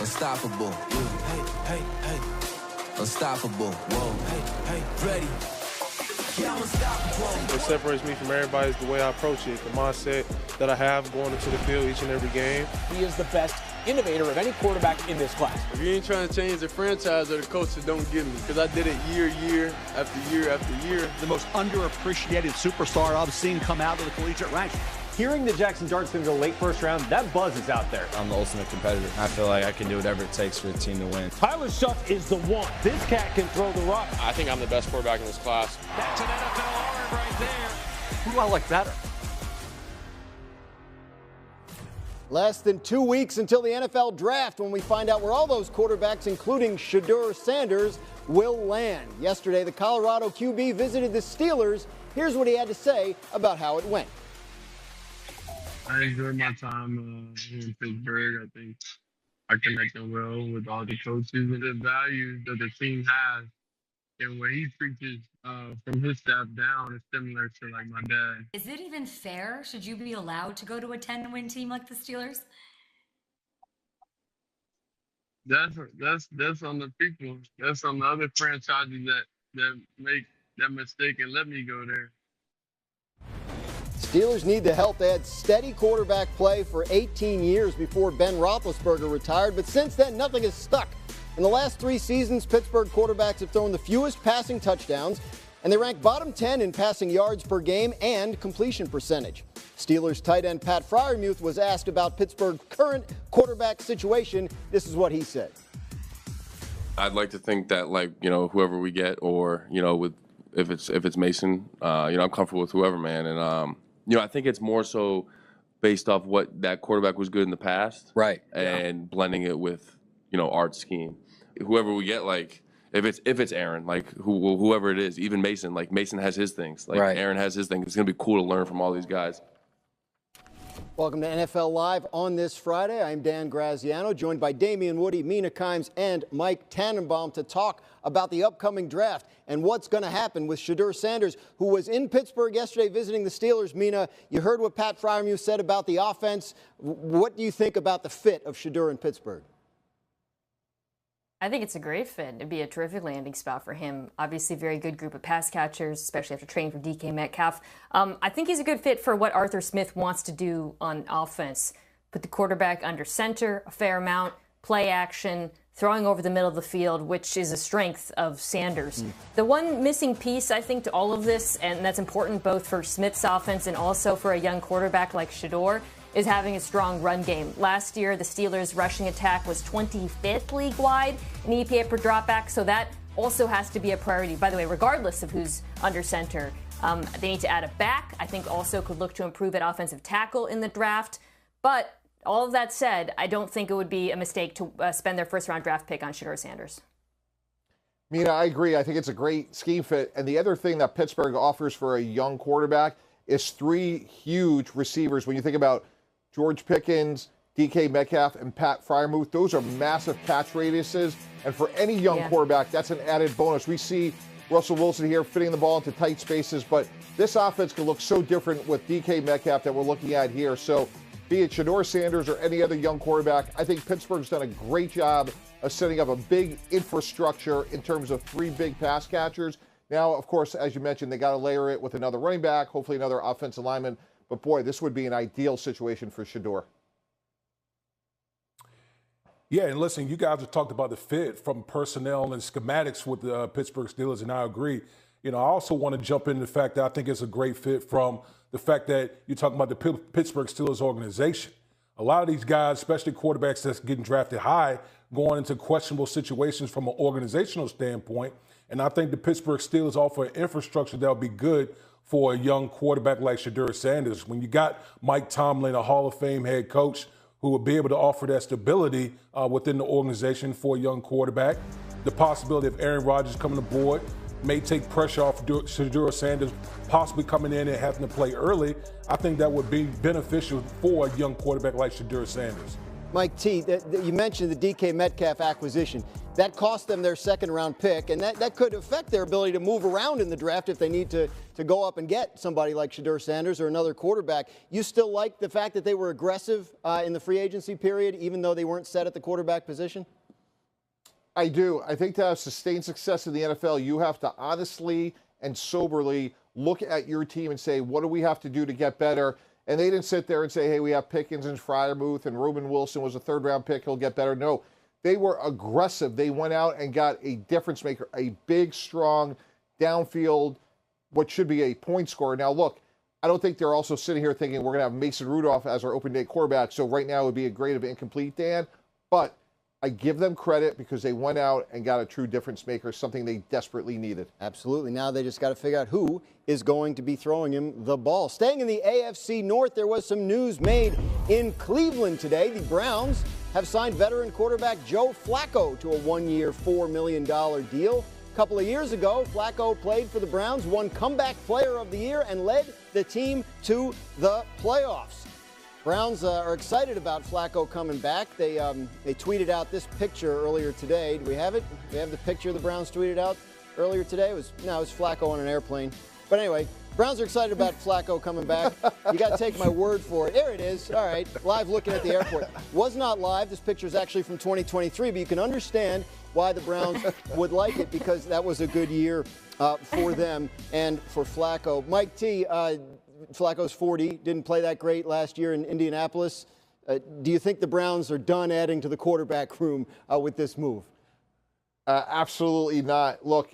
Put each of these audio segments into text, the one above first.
Unstoppable. Hey, hey, hey. Unstoppable. Whoa. Hey, hey, ready. Yeah, I'm unstoppable. What separates me from everybody is the way I approach it, the mindset that I have going into the field each and every game. He is the best innovator of any quarterback in this class. If you ain't trying to change the franchise or the coaches, don't get me, because I did it year after year after year. The most underappreciated superstar I've seen come out of the collegiate ranks. Hearing that Jackson Dart's going to go late first round, that buzz is out there. I'm the ultimate competitor. I feel like I can do whatever it takes for the team to win. Tyler Shuff is the one. This cat can throw the rock. I think I'm the best quarterback in this class. That's an NFL arm right there. Who do I like better? Less than 2 weeks until the NFL draft when we find out where all those quarterbacks, including Shedeur Sanders, will land. Yesterday, the Colorado QB visited the Steelers. Here's what he had to say about how it went. I enjoyed my time in Pittsburgh. I think I connected well with all the coaches and the values that the team has. And what he preaches from his staff down is similar to like my dad. Is it even fair? Should you be allowed to go to a 10-win team like the Steelers? That's on the people. That's on the other franchises that make that mistake and let me go there. Steelers need the help. They had steady quarterback play for 18 years before Ben Roethlisberger retired, but since then, nothing has stuck. In the last 3 seasons, Pittsburgh quarterbacks have thrown the fewest passing touchdowns, and they rank bottom 10 in passing yards per game and completion percentage. Steelers tight end Pat Freiermuth was asked about Pittsburgh's current quarterback situation. This is what he said. I'd like to think that, whoever we get, or, if it's Mason, I'm comfortable with whoever, man. And, I think it's more so based off what that quarterback was good in the past. Right. And blending it with, Art's scheme. Whoever we get, if it's Aaron, whoever it is, even Mason, Mason has his things. Right. Aaron has his things. It's going to be cool to learn from all these guys. Welcome to NFL Live on this Friday. I'm Dan Graziano, joined by Damian Woody, Mina Kimes, and Mike Tannenbaum to talk about the upcoming draft and what's going to happen with Shedeur Sanders, who was in Pittsburgh yesterday visiting the Steelers. Mina, you heard what Pat Freiermuth said about the offense. What do you think about the fit of Shedeur in Pittsburgh? I think it's a great fit. It'd be a terrific landing spot for him. Obviously, a very good group of pass catchers, especially after training for DK Metcalf. I think he's a good fit for what Arthur Smith wants to do on offense. Put the quarterback under center a fair amount, play action, throwing over the middle of the field, which is a strength of Sanders. The one missing piece, I think, to all of this, and that's important both for Smith's offense and also for a young quarterback like Shedeur, is having a strong run game. Last year, the Steelers' rushing attack was 25th league-wide in EPA per dropback, so that also has to be a priority. By the way, regardless of who's under center, they need to add a back. I think also could look to improve at offensive tackle in the draft. But all of that said, I don't think it would be a mistake to spend their first-round draft pick on Shedeur Sanders. Mina, I agree. I think it's a great scheme fit. And the other thing that Pittsburgh offers for a young quarterback is 3 huge receivers. When you think about George Pickens, DK Metcalf, and Pat Freiermuth, those are massive catch radiuses. And for any young quarterback, that's an added bonus. We see Russell Wilson here fitting the ball into tight spaces, but this offense can look so different with DK Metcalf that we're looking at here. So be it Shedeur Sanders or any other young quarterback, I think Pittsburgh's done a great job of setting up a big infrastructure in terms of 3 big pass catchers. Now, of course, as you mentioned, they got to layer it with another running back, hopefully another offensive lineman. But, boy, this would be an ideal situation for Shedeur. Yeah, and listen, you guys have talked about the fit from personnel and schematics with the Pittsburgh Steelers, and I agree. I also want to jump into the fact that I think it's a great fit from the fact that you're talking about the Pittsburgh Steelers organization. A lot of these guys, especially quarterbacks that's getting drafted high, going into questionable situations from an organizational standpoint. And I think the Pittsburgh Steelers offer an infrastructure that will be good for a young quarterback like Shedeur Sanders. When you got Mike Tomlin, a Hall of Fame head coach, who will be able to offer that stability within the organization for a young quarterback, the possibility of Aaron Rodgers coming aboard may take pressure off Shedeur Sanders possibly coming in and having to play early. I think that would be beneficial for a young quarterback like Shedeur Sanders. Mike T, you mentioned the DK Metcalf acquisition. That cost them their second-round pick, and that could affect their ability to move around in the draft if they need to go up and get somebody like Shedeur Sanders or another quarterback. You still like the fact that they were aggressive in the free agency period, even though they weren't set at the quarterback position? I do. I think to have sustained success in the NFL, you have to honestly and soberly look at your team and say, what do we have to do to get better? And they didn't sit there and say, hey, we have Pickens and Freiermuth and Ruben Wilson was a third-round pick. He'll get better. No, they were aggressive. They went out and got a difference maker, a big, strong, downfield, what should be a point scorer. Now, look, I don't think they're also sitting here thinking we're going to have Mason Rudolph as our open day quarterback. So right now it would be a grade of incomplete, Dan. But I give them credit because they went out and got a true difference maker, something they desperately needed. Absolutely. Now they just got to figure out who is going to be throwing him the ball. Staying in the AFC North, there was some news made in Cleveland today. The Browns have signed veteran quarterback Joe Flacco to a one-year, $4 million deal. A couple of years ago, Flacco played for the Browns, won Comeback Player of the Year, and led the team to the playoffs. Browns are excited about Flacco coming back. They tweeted out this picture earlier today. Do we have it? We have the picture the Browns tweeted out earlier today. It was Flacco on an airplane. But anyway, Browns are excited about Flacco coming back. You got to take my word for it. There it is. All right, live looking at the airport. Was not live. This picture is actually from 2023, but you can understand why the Browns would like it because that was a good year for them and for Flacco. Mike T, Flacco's 40, didn't play that great last year in Indianapolis. Do you think the Browns are done adding to the quarterback room with this move? Absolutely not. Look,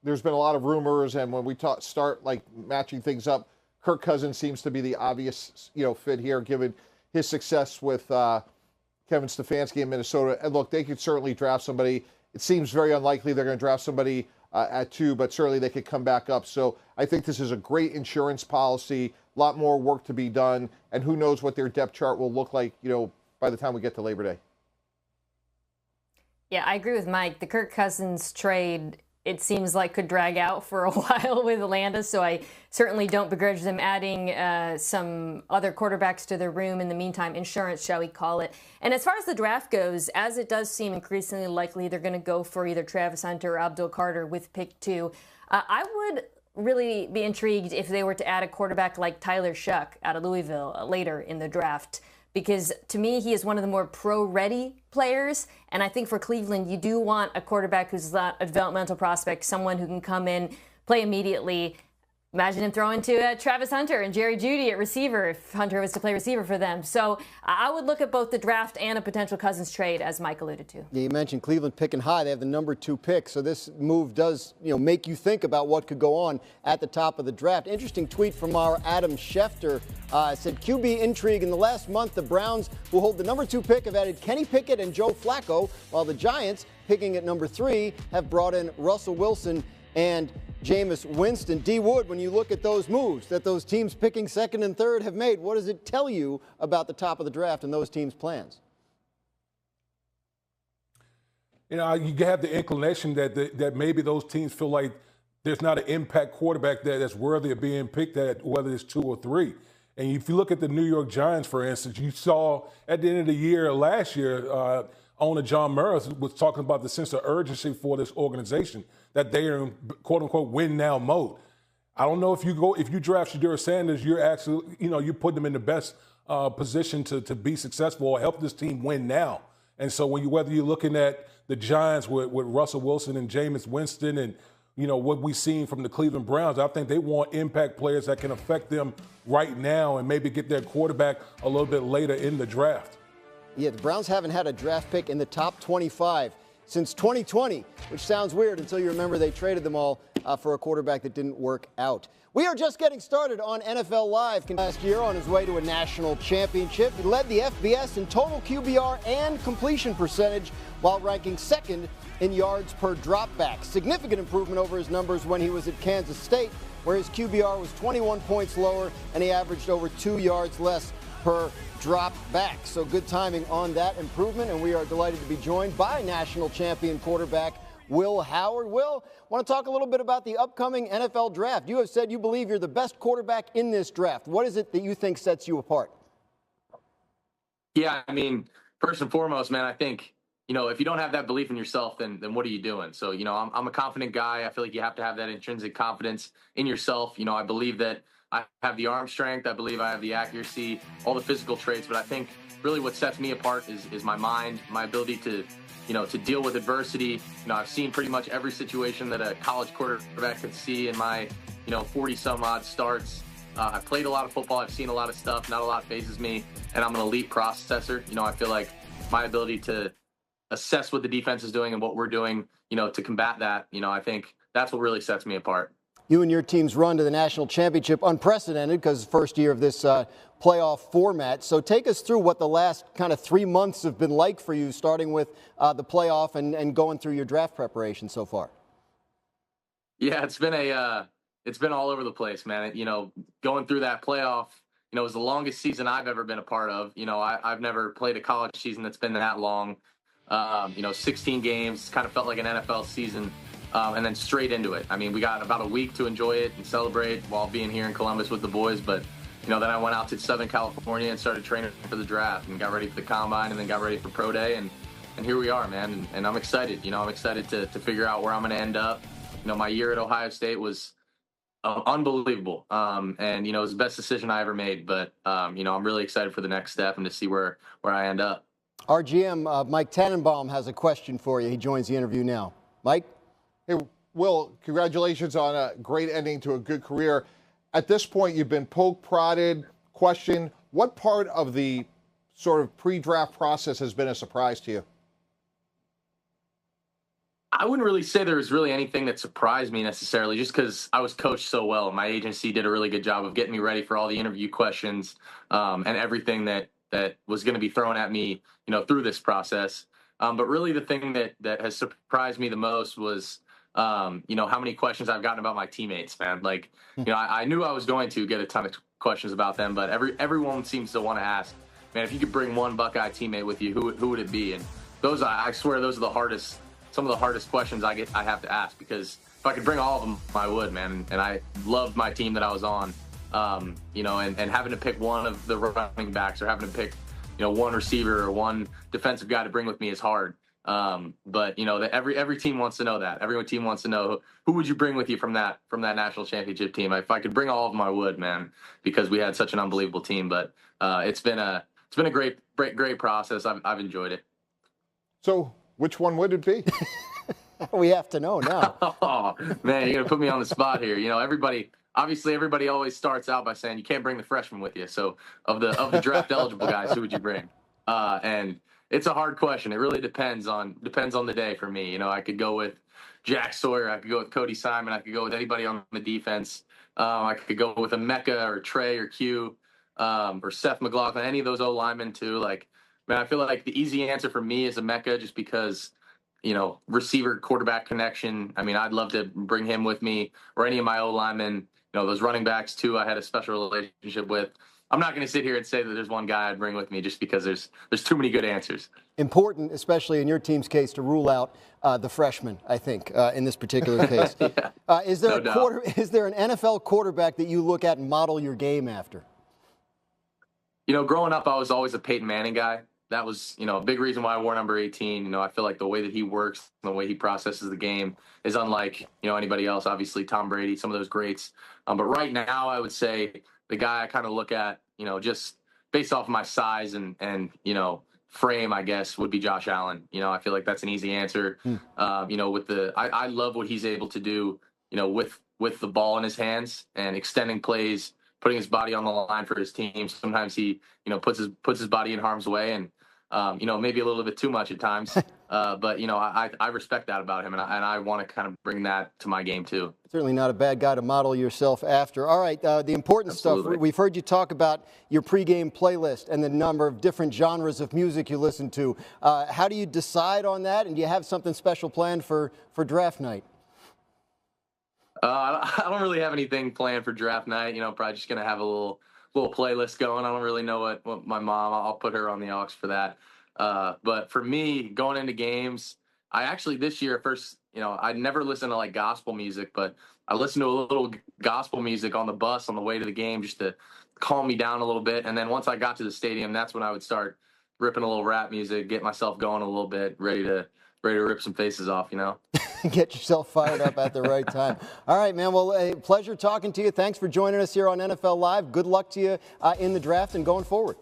there's been a lot of rumors, and when we start like matching things up, Kirk Cousins seems to be the obvious fit here, given his success with Kevin Stefanski in Minnesota. And look, they could certainly draft somebody. It seems very unlikely they're going to draft somebody at 2, but certainly they could come back up. So I think this is a great insurance policy, a lot more work to be done, and who knows what their depth chart will look like, by the time we get to Labor Day. Yeah, I agree with Mike. The Kirk Cousins trade, it seems like could drag out for a while with Atlanta, so I certainly don't begrudge them adding some other quarterbacks to their room in the meantime, insurance, shall we call it. And as far as the draft goes, as it does seem increasingly likely they're going to go for either Travis Hunter or Abdul Carter with pick 2, I would really be intrigued if they were to add a quarterback like Tyler Shuck out of Louisville later in the draft. Because to me, he is one of the more pro-ready players. And I think for Cleveland, you do want a quarterback who's not a developmental prospect, someone who can come in, play immediately. Imagine him throwing to Travis Hunter and Jerry Jeudy at receiver if Hunter was to play receiver for them. So I would look at both the draft and a potential Cousins trade, as Mike alluded to. Yeah, you mentioned Cleveland picking high. They have the number 2 pick. So this move does make you think about what could go on at the top of the draft. Interesting tweet from our Adam Schefter. Said QB intrigue in the last month. The Browns, who hold the number 2 pick, have added Kenny Pickett and Joe Flacco, while the Giants, picking at number 3, have brought in Russell Wilson and Jameis Winston. D. Wood, when you look at those moves that those teams picking 2nd and 3rd have made, what does it tell you about the top of the draft and those teams' plans? You have the inclination that maybe those teams feel like there's not an impact quarterback that's worthy of being picked at, whether it's 2 or 3. And if you look at the New York Giants, for instance, you saw at the end of the year last year, owner John Murray was talking about the sense of urgency for this organization, that they are in quote-unquote win-now mode. I don't know if you draft Shedeur Sanders, you're actually, you put them in the best position to be successful or help this team win now. And so whether you're looking at the Giants with Russell Wilson and Jameis Winston and, what we've seen from the Cleveland Browns, I think they want impact players that can affect them right now and maybe get their quarterback a little bit later in the draft. Yeah, the Browns haven't had a draft pick in the top 25 since 2020, which sounds weird until you remember they traded them all for a quarterback that didn't work out. We are just getting started on NFL Live. Last year, on his way to a national championship, he led the FBS in total QBR and completion percentage while ranking 2nd in yards per dropback. Significant improvement over his numbers when he was at Kansas State, where his QBR was 21 points lower and he averaged over 2 yards less per drop back. So good timing on that improvement, and we are delighted to be joined by national champion quarterback Will Howard. Will, want to talk a little bit about the upcoming NFL draft. You have said you believe you're the best quarterback in this draft. What is it that you think sets you apart? Yeah, I mean, first and foremost, man, I think, if you don't have that belief in yourself, then what are you doing? So, I'm a confident guy. I feel like you have to have that intrinsic confidence in yourself. I believe that I have the arm strength. I believe I have the accuracy, all the physical traits. But I think really what sets me apart is my mind, my ability to deal with adversity. I've seen pretty much every situation that a college quarterback could see in my, 40 some odd starts. I've played a lot of football. I've seen a lot of stuff. Not a lot phases me, and I'm an elite processor. I feel like my ability to assess what the defense is doing and what we're doing, to combat that, I think that's what really sets me apart. You and your team's run to the national championship, unprecedented because first year of this playoff format. So take us through what the last kind of 3 months have been like for you, starting with the playoff and going through your draft preparation so far. Yeah, it's been all over the place, man. Going through that playoff, it was the longest season I've ever been a part of. I've never played a college season that's been that long. 16 games, kind of felt like an NFL season. And then straight into it. I mean, we got about a week to enjoy it and celebrate while being here in Columbus with the boys. But, then I went out to Southern California and started training for the draft and got ready for the combine and then got ready for pro day. And here we are, man. And I'm excited. I'm excited to figure out where I'm going to end up. My year at Ohio State was unbelievable. And, it was the best decision I ever made. But, I'm really excited for the next step and to see where I end up. Our GM, Mike Tannenbaum, has a question for you. He joins the interview now. Mike? Hey, Will, congratulations on a great ending to a good career. At this point, you've been poked, prodded, questioned. What part of the sort of pre-draft process has been a surprise to you? I wouldn't really say there was really anything that surprised me necessarily, just because I was coached so well. My agency did a really good job of getting me ready for all the interview questions and everything that was going to be thrown at me, through this process. But really the thing that has surprised me the most was how many questions I've gotten about my teammates, man. Like, I knew I was going to get a ton of questions about them, but everyone seems to want to ask, man, if you could bring one Buckeye teammate with you, who would it be? And those, I swear, those are some of the hardest questions I have to ask, because if I could bring all of them, I would, man. And I loved my team that I was on, and having to pick one of the running backs or having to pick, one receiver or one defensive guy to bring with me is hard. But every team wants to know that. Every team wants to know who would you bring with you from that national championship team. If I could bring all of them, I would, man, because we had such an unbelievable team. But it's been a great process. I've enjoyed it. So which one would it be? We have to know now. Oh man, you're gonna put me on the spot here. Everybody always starts out by saying you can't bring the freshman with you. So of the draft eligible guys, who would you bring? And it's a hard question. It really depends on the day for me. I could go with Jack Sawyer. I could go with Cody Simon. I could go with anybody on the defense. I could go with a Mecca or Trey or Q or Seth McLaughlin, any of those O linemen too. Like, man, I feel like the easy answer for me is a Mecca, just because, receiver quarterback connection. I mean, I'd love to bring him with me, or any of my O linemen. Those running backs too, I had a special relationship with. I'm not going to sit here and say that there's one guy I'd bring with me, just because there's too many good answers. Important, especially in your team's case, to rule out the freshman, I think, in this particular case. Yeah, is there an NFL quarterback that you look at and model your game after? Growing up, I was always a Peyton Manning guy. That was, a big reason why I wore number 18. I feel like the way that he works, the way he processes the game is unlike, anybody else. Obviously, Tom Brady, some of those greats. But right now, I would say the guy I kind of look at, just based off my size and frame, I guess, would be Josh Allen. I feel like that's an easy answer. I love what he's able to do, with the ball in his hands and extending plays, putting his body on the line for his team. Sometimes he, puts his body in harm's way, and maybe a little bit too much at times. But I respect that about him, and I want to kind of bring that to my game too. Certainly not a bad guy to model yourself after. All right, the important Absolutely. stuff. We've heard you talk about your pregame playlist and the number of different genres of music you listen to. How do you decide on that, and do you have something special planned for draft night? I don't really have anything planned for draft night. Probably just gonna have a little playlist going. I don't really know what my mom. I'll put her on the aux for that. But for me, going into games, I actually this year first, I never listened to like gospel music, but I listened to a little gospel music on the bus on the way to the game, just to calm me down a little bit. And then once I got to the stadium, that's when I would start ripping a little rap music, get myself going a little bit, ready to rip some faces off, you know. Get yourself fired up at the right time. All right, man. Well, a pleasure talking to you. Thanks for joining us here on NFL Live. Good luck to you in the draft and going forward.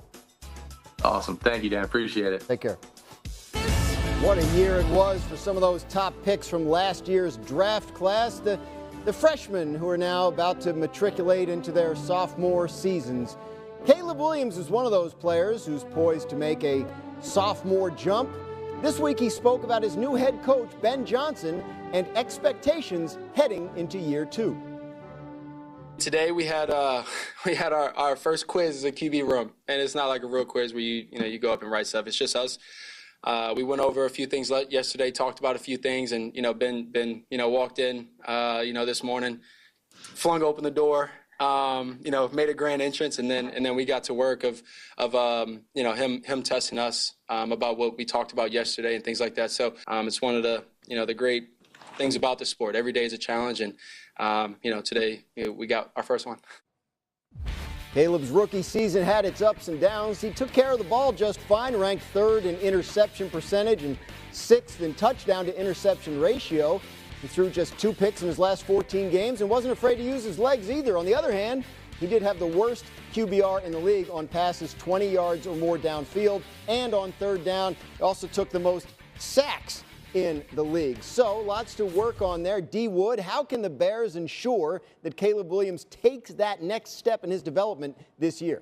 Awesome. Thank you, Dan. Appreciate it. Take care. What a year it was for some of those top picks from last year's draft class. The freshmen who are now about to matriculate into their sophomore seasons. Caleb Williams is one of those players who's poised to make a sophomore jump. This week he spoke about his new head coach, Ben Johnson, and expectations heading into year 2. Today we had our first quiz in the QB room, and it's not like a real quiz where you go up and write stuff. It's just us. We went over a few things yesterday, talked about a few things, and Ben walked in this morning, flung open the door, made a grand entrance, and then we got to work of him testing us about what we talked about yesterday and things like that. So it's one of the great things about the sport. Every day is a challenge, and today we got our first one. Caleb's rookie season had its ups and downs. He took care of the ball just fine, ranked 3rd in interception percentage and 6th in touchdown to interception ratio. He threw just 2 picks in his last 14 games and wasn't afraid to use his legs either. On the other hand, he did have the worst QBR in the league on passes 20 yards or more downfield and on 3rd down. He also took the most sacks in the league. So lots to work on there. D. Wood, how can the Bears ensure that Caleb Williams takes that next step in his development this year?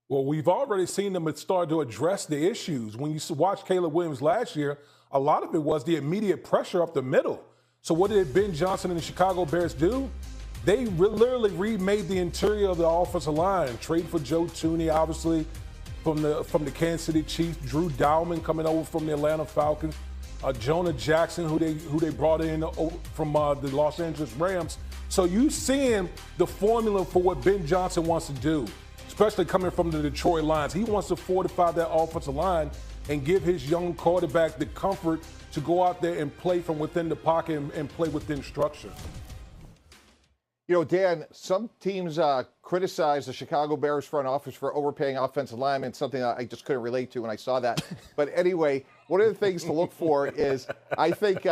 Well, we've already seen them start to address the issues. When you watch Caleb Williams last year, a lot of it was the immediate pressure up the middle. So what did Ben Johnson and the Chicago Bears do? They literally remade the interior of the offensive line, trade for Joe Thuney, obviously, from the Kansas City Chiefs, Drew Dowman coming over from the Atlanta Falcons, Jonah Jackson, who they brought in from the Los Angeles Rams. So you seeing the formula for what Ben Johnson wants to do, especially coming from the Detroit Lions. He wants to fortify that offensive line and give his young quarterback the comfort to go out there and play from within the pocket and play within structure. You know, Dan, some teams criticize the Chicago Bears front office for overpaying offensive linemen, something I just couldn't relate to when I saw that. But anyway, one of the things to look for is, I think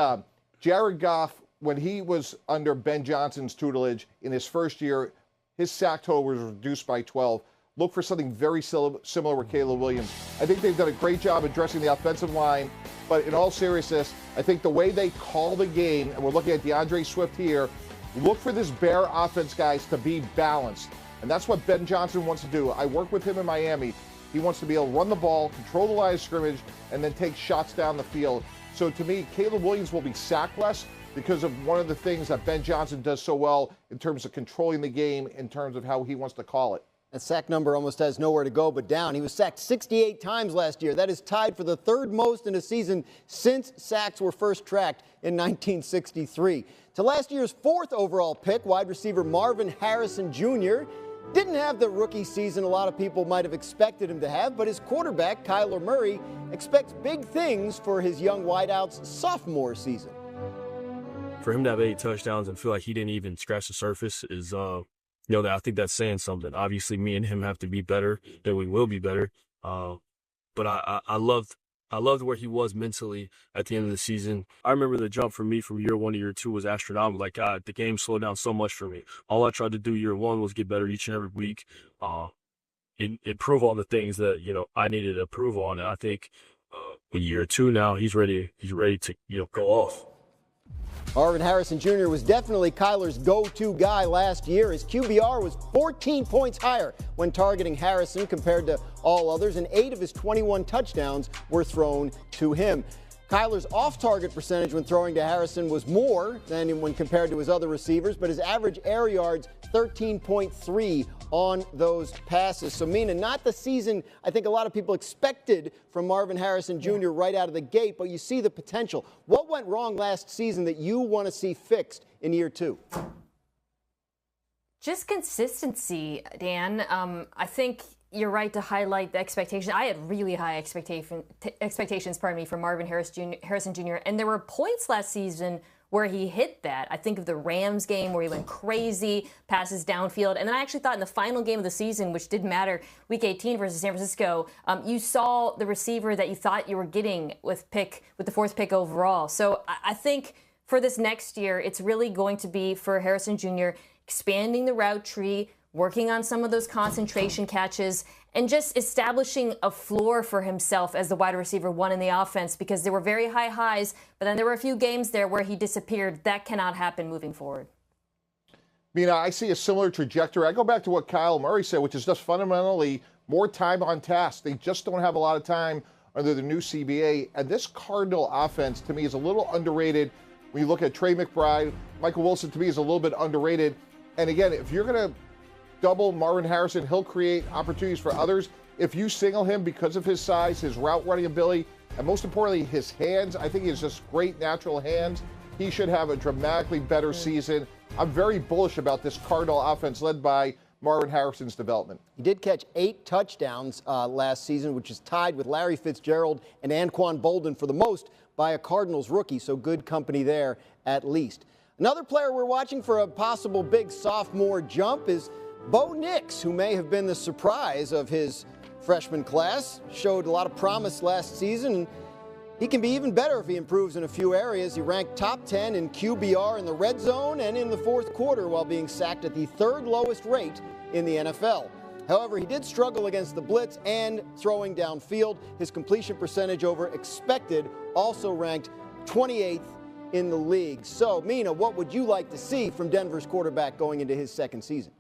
Jared Goff, when he was under Ben Johnson's tutelage in his first year, his sack total was reduced by 12. Look for something very similar with Caleb Williams. I think they've done a great job addressing the offensive line, but in all seriousness, I think the way they call the game, and we're looking at DeAndre Swift here, look for this Bear offense, guys, to be balanced. And that's what Ben Johnson wants to do. I work with him in Miami. He wants to be able to run the ball, control the line of scrimmage, and then take shots down the field. So to me, Caleb Williams will be sacked less because of one of the things that Ben Johnson does so well in terms of controlling the game, in terms of how he wants to call it. That sack number almost has nowhere to go but down. He was sacked 68 times last year. That is tied for the 3rd most in a season since sacks were first tracked in 1963. To last year's 4th overall pick, wide receiver Marvin Harrison Jr. didn't have the rookie season a lot of people might have expected him to have, but his quarterback, Kyler Murray, expects big things for his young wideout's sophomore season. For him to have 8 touchdowns and feel like he didn't even scratch the surface is I think that's saying something. Obviously, me and him have to be better, and we will be better. But I loved where he was mentally at the end of the season. I remember the jump for me from year 1 to year 2 was astronomical. Like, God, the game slowed down so much for me. All I tried to do year 1 was get better each and every week, improve on the things that I needed to improve on. And I think in year 2 now, he's ready to go off. Marvin Harrison Jr. was definitely Kyler's go-to guy last year. His QBR was 14 points higher when targeting Harrison compared to all others, and 8 of his 21 touchdowns were thrown to him. Kyler's off-target percentage when throwing to Harrison was more than when compared to his other receivers, but his average air yards 13.3 on those passes. So, Mina, not the season I think a lot of people expected from Marvin Harrison Jr. right out of the gate, but you see the potential. What went wrong last season that you want to see fixed in year 2? Just consistency, Dan. I think you're right to highlight the expectations. I had really high expectations, for Marvin Harrison Jr., and there were points last season where he hit that. I think of the Rams game where he went crazy, passes downfield. And then I actually thought in the final game of the season, which didn't matter, Week 18 versus San Francisco, you saw the receiver that you thought you were getting with the 4th pick overall. So I think for this next year, it's really going to be for Harrison Jr. expanding the route tree, working on some of those concentration catches, and just establishing a floor for himself as the wide receiver 1 in the offense, because there were very high highs, but then there were a few games there where he disappeared. That cannot happen moving forward. Mina, I see a similar trajectory. I go back to what Kyle Murray said, which is just fundamentally more time on task. They just don't have a lot of time under the new CBA. And this Cardinal offense, to me, is a little underrated. When you look at Trey McBride, Michael Wilson, to me, is a little bit underrated. And again, if you're going to double Marvin Harrison, he'll create opportunities for others. If you single him because of his size, his route running ability, and most importantly, his hands, I think he has just great natural hands. He should have a dramatically better season. I'm very bullish about this Cardinal offense led by Marvin Harrison's development. He did catch 8 touchdowns last season, which is tied with Larry Fitzgerald and Anquan Bolden for the most by a Cardinals rookie, so good company there at least. Another player we're watching for a possible big sophomore jump is Bo Nix, who may have been the surprise of his freshman class. Showed a lot of promise last season, and he can be even better if he improves in a few areas. He ranked top 10 in QBR in the red zone and in the 4th quarter while being sacked at the 3rd lowest rate in the NFL. However, he did struggle against the blitz and throwing downfield. His completion percentage over expected also ranked 28th in the league. So, Mina, what would you like to see from Denver's quarterback going into his 2nd season?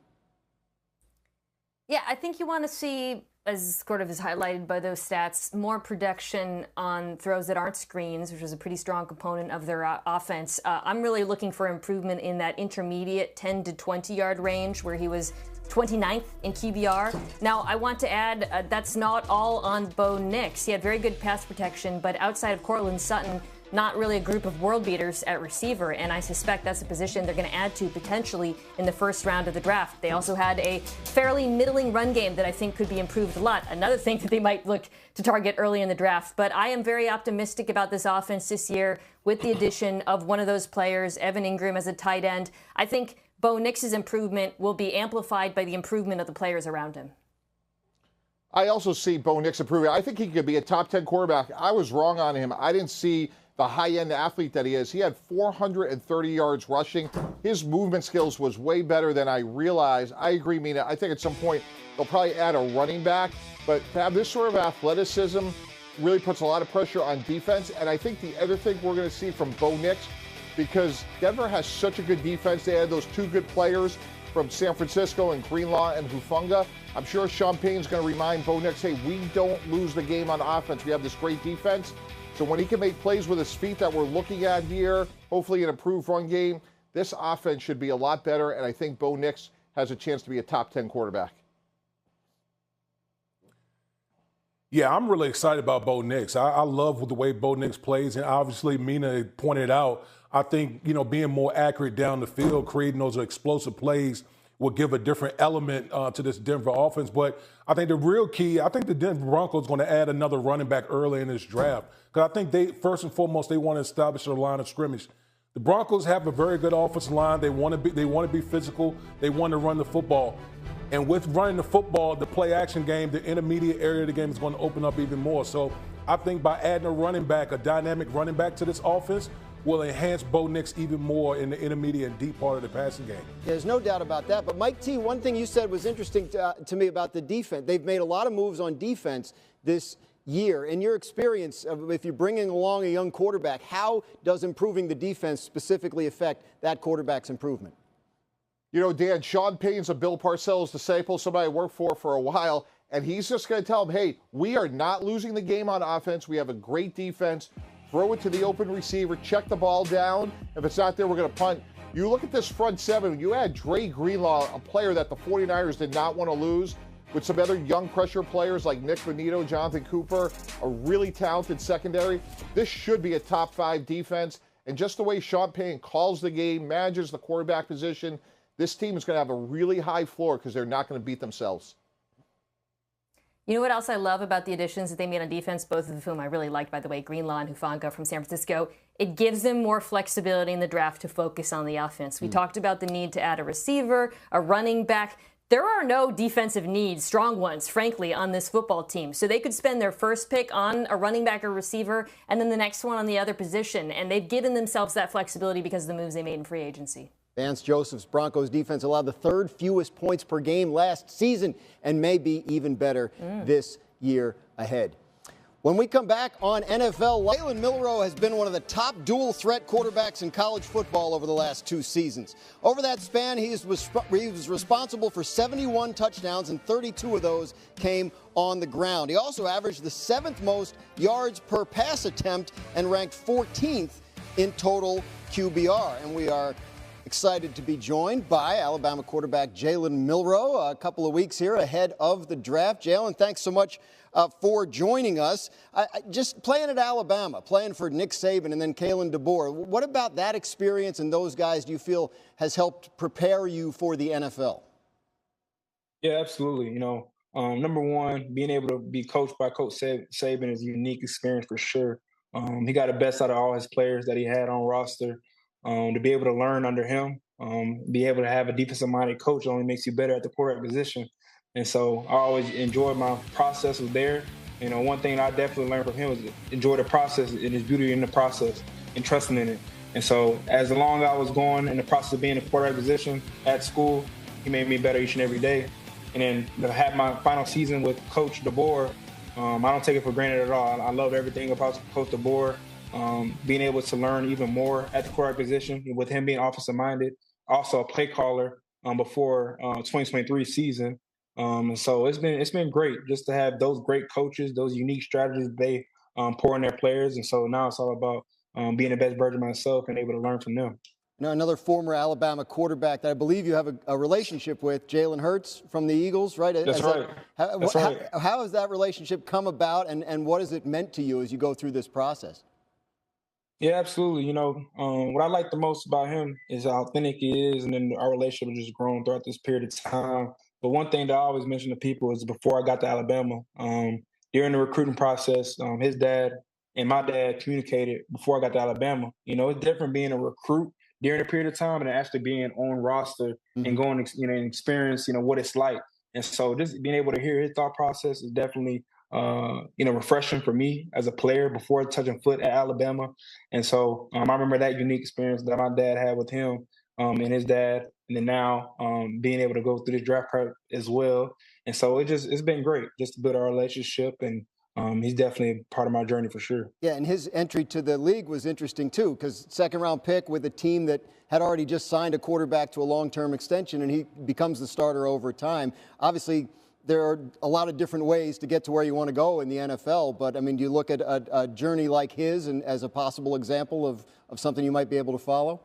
Yeah, I think you want to see, as sort of is highlighted by those stats, more production on throws that aren't screens, which is a pretty strong component of their offense. I'm really looking for improvement in that intermediate 10 to 20 yard range where he was 29th in QBR. Now, I want to add that's not all on Bo Nix. He had very good pass protection, but outside of Cortland Sutton, not really a group of world beaters at receiver, and I suspect that's a position they're going to add to potentially in the 1st round of the draft. They also had a fairly middling run game that I think could be improved a lot. Another thing that they might look to target early in the draft. But I am very optimistic about this offense this year with the addition of one of those players, Evan Ingram as a tight end. I think Bo Nix's improvement will be amplified by the improvement of the players around him. I also see Bo Nix improving. I think he could be a top 10 quarterback. I was wrong on him. I didn't see the high-end athlete that he is. He had 430 yards rushing. His movement skills was way better than I realized. I agree, Mina. I think at some point they'll probably add a running back. But to have this sort of athleticism really puts a lot of pressure on defense. And I think the other thing we're going to see from Bo Nix, because Denver has such a good defense, they had those 2 good players from San Francisco and Greenlaw and Hufanga. I'm sure Sean Payton's going to remind Bo Nix, hey, we don't lose the game on offense. We have this great defense. So when he can make plays with his feet that we're looking at here, hopefully an improved run game, this offense should be a lot better, and I think Bo Nix has a chance to be a top 10 quarterback. Yeah, I'm really excited about Bo Nix. I love the way Bo Nix plays, and obviously Mina pointed out, I think, being more accurate down the field, creating those explosive plays will give a different element to this Denver offense. But I think the real key, I think the Denver Broncos going to add another running back early in this draft. Because I think they, first and foremost, they want to establish a line of scrimmage. The Broncos have a very good offensive line. They want to be physical. They want to run the football. And with running the football, the play action game, the intermediate area of the game is going to open up even more. So I think by adding a running back, a dynamic running back to this offense, will enhance Bo Nix even more in the intermediate and deep part of the passing game. There's no doubt about that. But Mike T, one thing you said was interesting to me about the defense. They've made a lot of moves on defense this year. In your experience, if you're bringing along a young quarterback, how does improving the defense specifically affect that quarterback's improvement? Dan, Sean Payton's a Bill Parcells disciple, somebody I worked for a while, and he's just going to tell him, hey, we are not losing the game on offense. We have a great defense. Throw it to the open receiver, check the ball down. If it's not there, we're going to punt. You look at this front seven, you had Dre Greenlaw, a player that the 49ers did not want to lose, with some other young pressure players like Nick Bonito, Jonathan Cooper, a really talented secondary. This should be a top 5 defense. And just the way Sean Payton calls the game, manages the quarterback position, this team is going to have a really high floor because they're not going to beat themselves. You know what else I love about the additions that they made on defense, both of whom I really liked, by the way, Greenlaw and Hufanga from San Francisco? It gives them more flexibility in the draft to focus on the offense. We talked about the need to add a receiver, a running back. There are no defensive needs, strong ones, frankly, on this football team. So they could spend their first pick on a running back or receiver and then the next one on the other position. And they've given themselves that flexibility because of the moves they made in free agency. Vance Joseph's Broncos defense allowed the third fewest points per game last season and may be even better this year ahead. When we come back on NFL, Jalen Milroe has been one of the top dual threat quarterbacks in college football over the last 2 seasons. Over that span, he was responsible for 71 touchdowns, and 32 of those came on the ground. He also averaged the 7th most yards per pass attempt and ranked 14th in total QBR. And we are excited to be joined by Alabama quarterback Jalen Milroe a couple of weeks here ahead of the draft. Jalen, thanks so much for joining us. Just playing at Alabama, playing for Nick Saban and then Kalen DeBoer, what about that experience and those guys do you feel has helped prepare you for the NFL? Yeah, absolutely. Number one, being able to be coached by Coach Saban is a unique experience for sure. He got the best out of all his players that he had on roster. To be able to learn under him, be able to have a defensive-minded coach only makes you better at the quarterback position. And so I always enjoyed my process there. One thing I definitely learned from him is enjoy the process and his beauty in the process and trusting in it. And so as long as I was going in the process of being a quarterback position at school, he made me better each and every day. And then to have my final season with Coach DeBoer, I don't take it for granted at all. I love everything about Coach DeBoer. Being able to learn even more at the quarterback position with him being offensive minded, also a play caller before 2023 season. And so it's been great just to have those great coaches, those unique strategies they pour in their players. And so now it's all about being the best version of myself and able to learn from them. Now, another former Alabama quarterback that I believe you have a relationship with, Jalen Hurts from the Eagles, right? That's right. How has that relationship come about and what has it meant to you as you go through this process? Yeah, absolutely. What I like the most about him is how authentic he is, and then our relationship has just grown throughout this period of time. But one thing that I always mention to people is before I got to Alabama, during the recruiting process, his dad and my dad communicated before I got to Alabama. It's different being a recruit during a period of time and actually being on roster and going, and experience, what it's like. And so just being able to hear his thought process is definitely refreshing for me as a player before touching foot at Alabama. And so I remember that unique experience that my dad had with him and his dad, and then now being able to go through the draft prep as well. And so it's been great just to build our relationship, and he's definitely part of my journey for sure. Yeah, and his entry to the league was interesting too, because second-round pick with a team that had already just signed a quarterback to a long-term extension, and he becomes the starter over time. Obviously, there are a lot of different ways to get to where you want to go in the NFL, but, do you look at a journey like his and as a possible example of something you might be able to follow?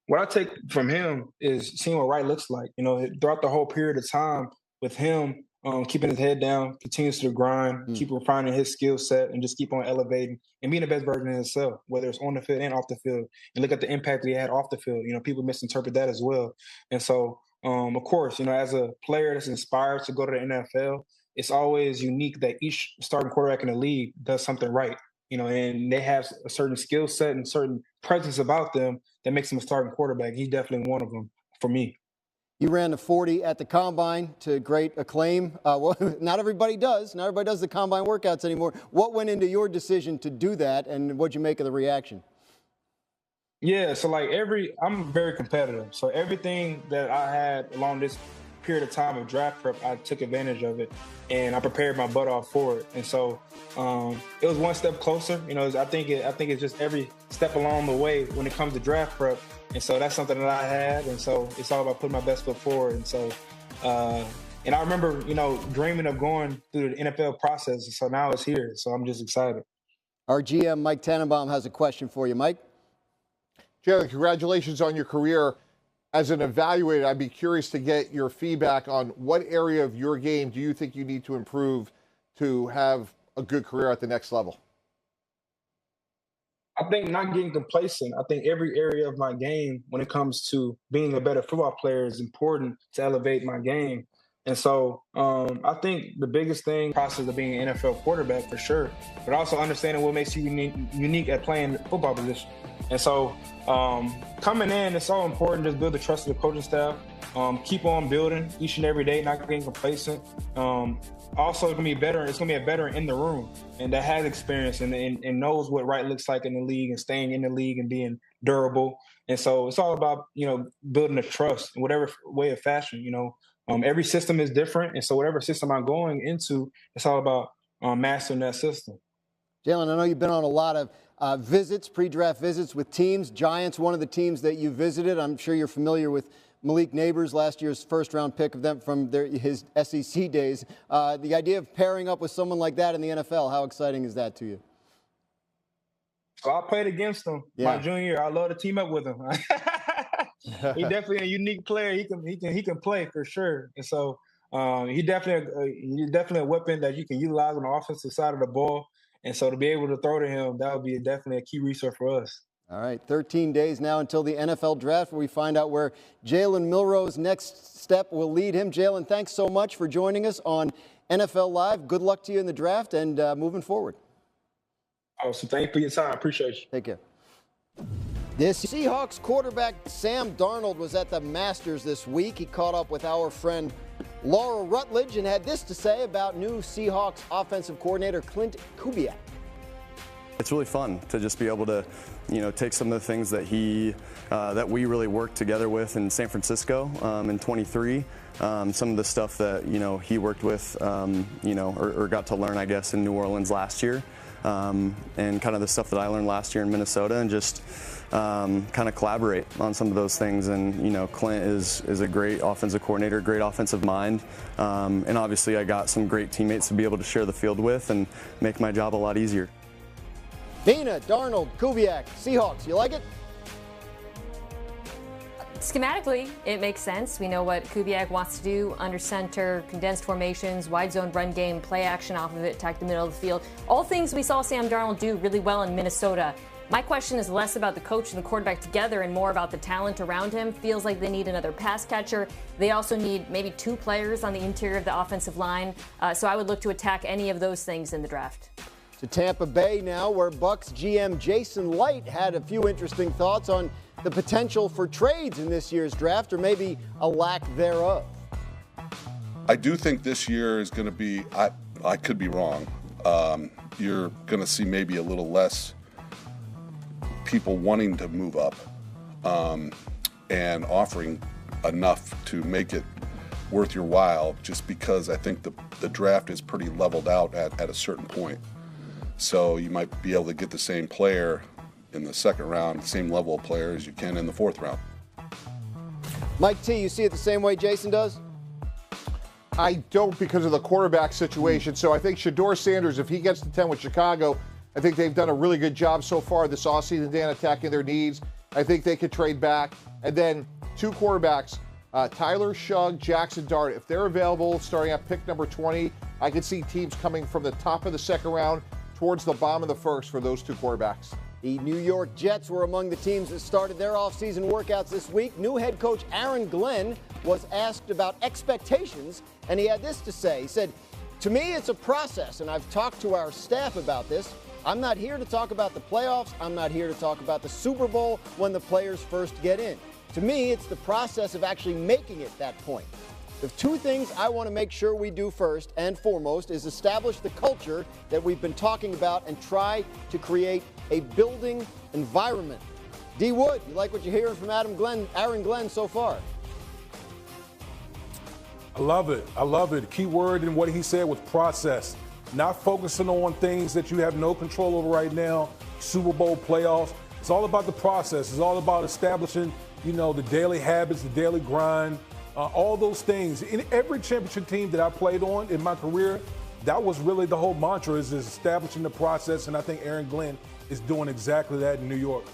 What I take from him is seeing what right looks like. Throughout the whole period of time with him, keeping his head down, continues to grind, keep refining his skill set, and just keep on elevating and being the best version of himself, whether it's on the field and off the field. And look at the impact that he had off the field. People misinterpret that as well. And so, of course, as a player that's inspired to go to the NFL, it's always unique that each starting quarterback in the league does something right, and they have a certain skill set and certain presence about them that makes them a starting quarterback. He's definitely one of them for me. You ran the 40 at the Combine to great acclaim. Well, not everybody does. Not everybody does the Combine workouts anymore. What went into your decision to do that, and what'd you make of the reaction? Yeah, so I'm very competitive. So everything that I had along this period of time of draft prep, I took advantage of it, and I prepared my butt off for it. And so it was one step closer. I think it's just every step along the way when it comes to draft prep. And so that's something that I had. And so it's all about putting my best foot forward. And so, and I remember, dreaming of going through the NFL process. And so now it's here. So I'm just excited. Our GM, Mike Tannenbaum, has a question for you. Mike? Jalen, congratulations on your career. As an evaluator, I'd be curious to get your feedback on what area of your game do you think you need to improve to have a good career at the next level? I think not getting complacent. I think every area of my game, when it comes to being a better football player, is important to elevate my game. And so I think the biggest thing, process of being an NFL quarterback for sure, but also understanding what makes you unique at playing the football position. And so coming in, it's so important to just build the trust of the coaching staff, keep on building each and every day, not getting complacent. Also, it's going to be better. It's going to be a veteran in the room and that has experience and knows what right looks like in the league and staying in the league and being durable. And so it's all about, building a trust in whatever way of fashion, every system is different. And so whatever system I'm going into, it's all about mastering that system. Jalen, I know you've been on a lot of visits, pre-draft visits with teams. Giants, one of the teams that you visited. I'm sure you're familiar with Malik Neighbors, last year's first-round pick of them from his SEC days. The idea of pairing up with someone like that in the NFL, how exciting is that to you? So I played against him my junior year. I love to team up with him. He's definitely a unique player. He can play for sure. And so he's definitely a weapon that you can utilize on the offensive side of the ball. And so to be able to throw to him, that would be definitely a key resource for us. All right, 13 days now until the NFL draft where we find out where Jalen Milroe's next step will lead him. Jalen, thanks so much for joining us on NFL Live. Good luck to you in the draft and moving forward. Awesome. Thank you for your time. I appreciate you. Take care. This Seahawks quarterback Sam Darnold was at the Masters this week. He caught up with our friend Laura Rutledge and had this to say about new Seahawks offensive coordinator Clint Kubiak. It's really fun to just be able to, take some of the things that that we really worked together with in San Francisco in 23. Some of the stuff that, he worked with, or got to learn, I guess, in New Orleans last year. And kind of the stuff that I learned last year in Minnesota and just kind of collaborate on some of those things. And, Clint is a great offensive coordinator, great offensive mind. And obviously I got some great teammates to be able to share the field with and make my job a lot easier. Nina, Darnold, Kubiak, Seahawks, you like it? Schematically, it makes sense. We know what Kubiak wants to do under center, condensed formations, wide zone run game, play action off of it, attack the middle of the field. All things we saw Sam Darnold do really well in Minnesota. My question is less about the coach and the quarterback together and more about the talent around him. Feels like they need another pass catcher. They also need maybe 2 players on the interior of the offensive line. So I would look to attack any of those things in the draft. To Tampa Bay now, where Bucs GM Jason Light had a few interesting thoughts on the potential for trades in this year's draft, or maybe a lack thereof. I do think this year is going to be, I could be wrong, you're going to see maybe a little less people wanting to move up and offering enough to make it worth your while, just because I think the draft is pretty leveled out at a certain point. So you might be able to get the same player in the second round, the same level of player as you can in the fourth round. Mike T, you see it the same way Jason does? I don't, because of the quarterback situation. So I think Shedeur Sanders, if he gets to 10 with Chicago, I think they've done a really good job so far this offseason, Dan, attacking their needs. I think they could trade back. And then 2 quarterbacks, Tyler Shugg, Jackson Dart. If they're available starting at pick number 20, I could see teams coming from the top of the second round towards the bottom of the first for those 2 quarterbacks. The New York Jets were among the teams that started their offseason workouts this week. New head coach Aaron Glenn was asked about expectations, and he had this to say. He said, "To me, it's a process, and I've talked to our staff about this. I'm not here to talk about the playoffs. I'm not here to talk about the Super Bowl when the players first get in. To me, it's the process of actually making it that point. The 2 things I want to make sure we do first and foremost is establish the culture that we've been talking about and try to create a building environment." D. Wood, you like what you're hearing from Aaron Glenn so far? I love it. I love it. Key word in what he said was process. Not focusing on things that you have no control over right now, Super Bowl playoffs. It's all about the process. It's all about establishing, the daily habits, the daily grind. All those things. In every championship team that I played on in my career, that was really the whole mantra, is establishing the process, and I think Aaron Glenn is doing exactly that in New York.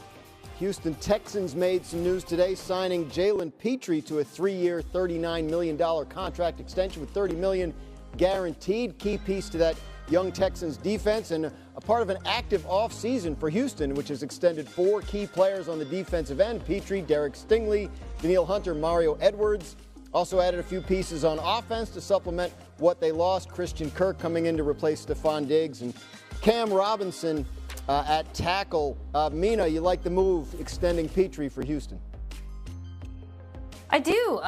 Houston Texans made some news today, signing Jalen Petrie to a 3-year, $39 million contract extension with $30 million guaranteed. Key piece to that young Texans defense and a part of an active offseason for Houston, which has extended 4 key players on the defensive end: Petrie, Derek Stingley, Daniil Hunter, Mario Edwards. Also added a few pieces on offense to supplement what they lost. Christian Kirk coming in to replace Stephon Diggs, and Cam Robinson at tackle. Mina, you like the move extending Petrie for Houston? I do.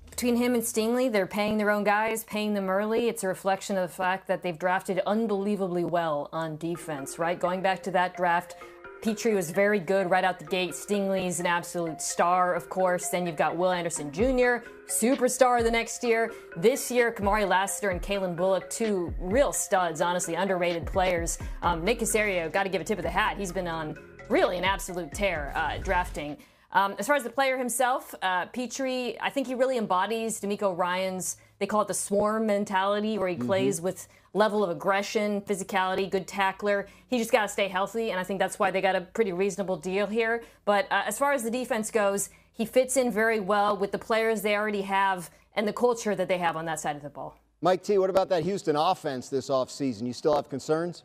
Between him and Stingley, they're paying their own guys, paying them early. It's a reflection of the fact that they've drafted unbelievably well on defense, right? Going back to that draft, Petrie was very good right out the gate. Stingley's an absolute star, of course. Then you've got Will Anderson Jr., superstar the next year. This year, Kamari Lassiter and Kalen Bullock, two real studs, honestly, underrated players. Nick Caserio, got to give a tip of the hat. He's been on really an absolute tear drafting. As far as the player himself, Petrie, I think he really embodies DeMeco Ryans, they call it the swarm mentality, where he plays with level of aggression, physicality, good tackler. He just got to stay healthy, and I think that's why they got a pretty reasonable deal here. But as far as the defense goes, he fits in very well with the players they already have and the culture that they have on that side of the ball. Mike T., what about that Houston offense this offseason? You still have concerns?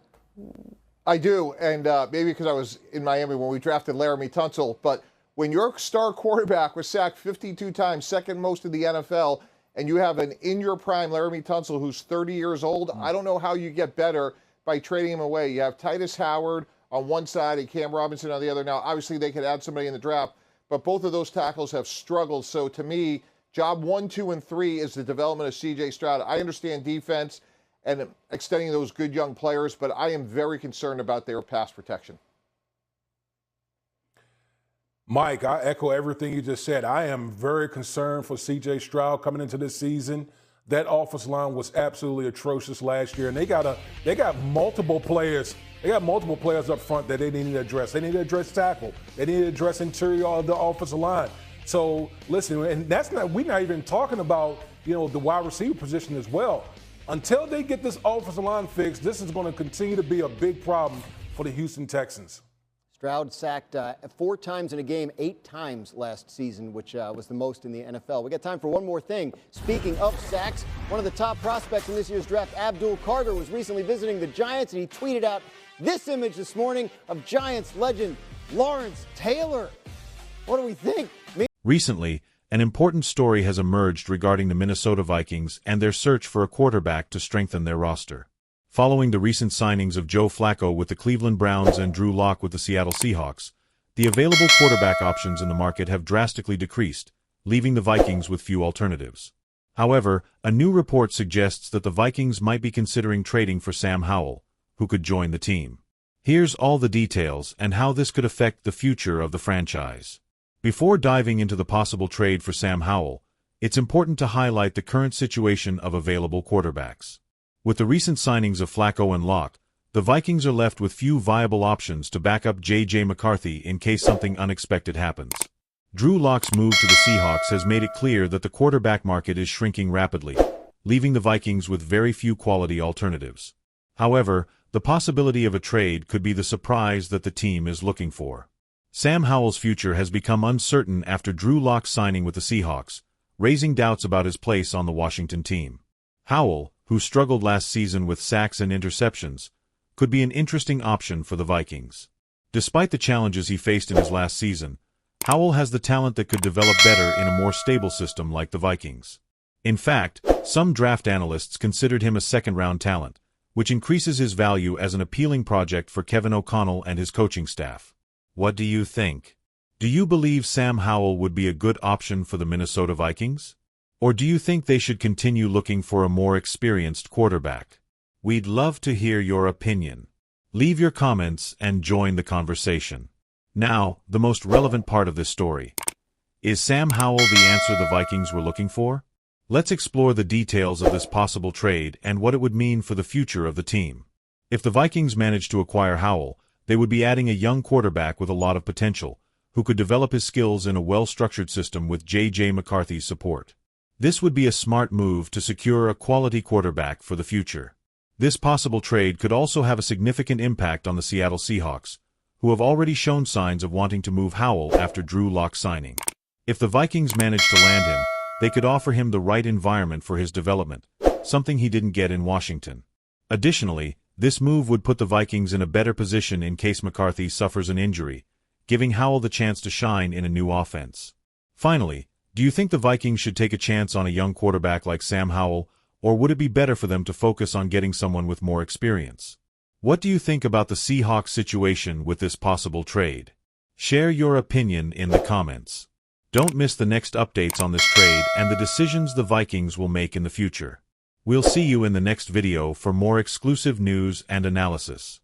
I do, and maybe because I was in Miami when we drafted Laramie Tunsil, but when your star quarterback was sacked 52 times, second most in the NFL, and you have an in-your-prime Laramie Tunsil who's 30 years old, I don't know how you get better by trading him away. You have Titus Howard on one side and Cam Robinson on the other. Now, obviously, they could add somebody in the draft, but both of those tackles have struggled. So, to me, job 1, 2, and 3 is the development of C.J. Stroud. I understand defense and extending those good young players, but I am very concerned about their pass protection. Mike, I echo everything you just said. I am very concerned for C.J. Stroud coming into this season. That offensive line was absolutely atrocious last year, and they got multiple players. They got multiple players up front that they need to address. They need to address tackle. They need to address interior of the offensive line. So listen, and we're not even talking about the wide receiver position as well. Until they get this offensive line fixed, this is going to continue to be a big problem for the Houston Texans. Stroud sacked 4 times in a game, 8 times last season, which was the most in the NFL. We got time for one more thing. Speaking of sacks, one of the top prospects in this year's draft, Abdul Carter, was recently visiting the Giants, and he tweeted out this image this morning of Giants legend Lawrence Taylor. What do we think? Recently, an important story has emerged regarding the Minnesota Vikings and their search for a quarterback to strengthen their roster. Following the recent signings of Joe Flacco with the Cleveland Browns and Drew Lock with the Seattle Seahawks, the available quarterback options in the market have drastically decreased, leaving the Vikings with few alternatives. However, a new report suggests that the Vikings might be considering trading for Sam Howell, who could join the team. Here's all the details and how this could affect the future of the franchise. Before diving into the possible trade for Sam Howell, it's important to highlight the current situation of available quarterbacks. With the recent signings of Flacco and Locke, the Vikings are left with few viable options to back up J.J. McCarthy in case something unexpected happens. Drew Lock's move to the Seahawks has made it clear that the quarterback market is shrinking rapidly, leaving the Vikings with very few quality alternatives. However, the possibility of a trade could be the surprise that the team is looking for. Sam Howell's future has become uncertain after Drew Lock's signing with the Seahawks, raising doubts about his place on the Washington team. Howell, who struggled last season with sacks and interceptions, could be an interesting option for the Vikings. Despite the challenges he faced in his last season, Howell has the talent that could develop better in a more stable system like the Vikings. In fact, some draft analysts considered him a second-round talent, which increases his value as an appealing project for Kevin O'Connell and his coaching staff. What do you think? Do you believe Sam Howell would be a good option for the Minnesota Vikings? Or do you think they should continue looking for a more experienced quarterback? We'd love to hear your opinion. Leave your comments and join the conversation. Now, the most relevant part of this story. Is Sam Howell the answer the Vikings were looking for? Let's explore the details of this possible trade and what it would mean for the future of the team. If the Vikings managed to acquire Howell, they would be adding a young quarterback with a lot of potential, who could develop his skills in a well-structured system with J.J. McCarthy's support. This would be a smart move to secure a quality quarterback for the future. This possible trade could also have a significant impact on the Seattle Seahawks, who have already shown signs of wanting to move Howell after Drew Lock's signing. If the Vikings managed to land him, they could offer him the right environment for his development, something he didn't get in Washington. Additionally, this move would put the Vikings in a better position in case McCarthy suffers an injury, giving Howell the chance to shine in a new offense. Finally, Do you think the Vikings should take a chance on a young quarterback like Sam Howell, or would it be better for them to focus on getting someone with more experience? What do you think about the Seahawks situation with this possible trade? Share your opinion in the comments. Don't miss the next updates on this trade and the decisions the Vikings will make in the future. We'll see you in the next video for more exclusive news and analysis.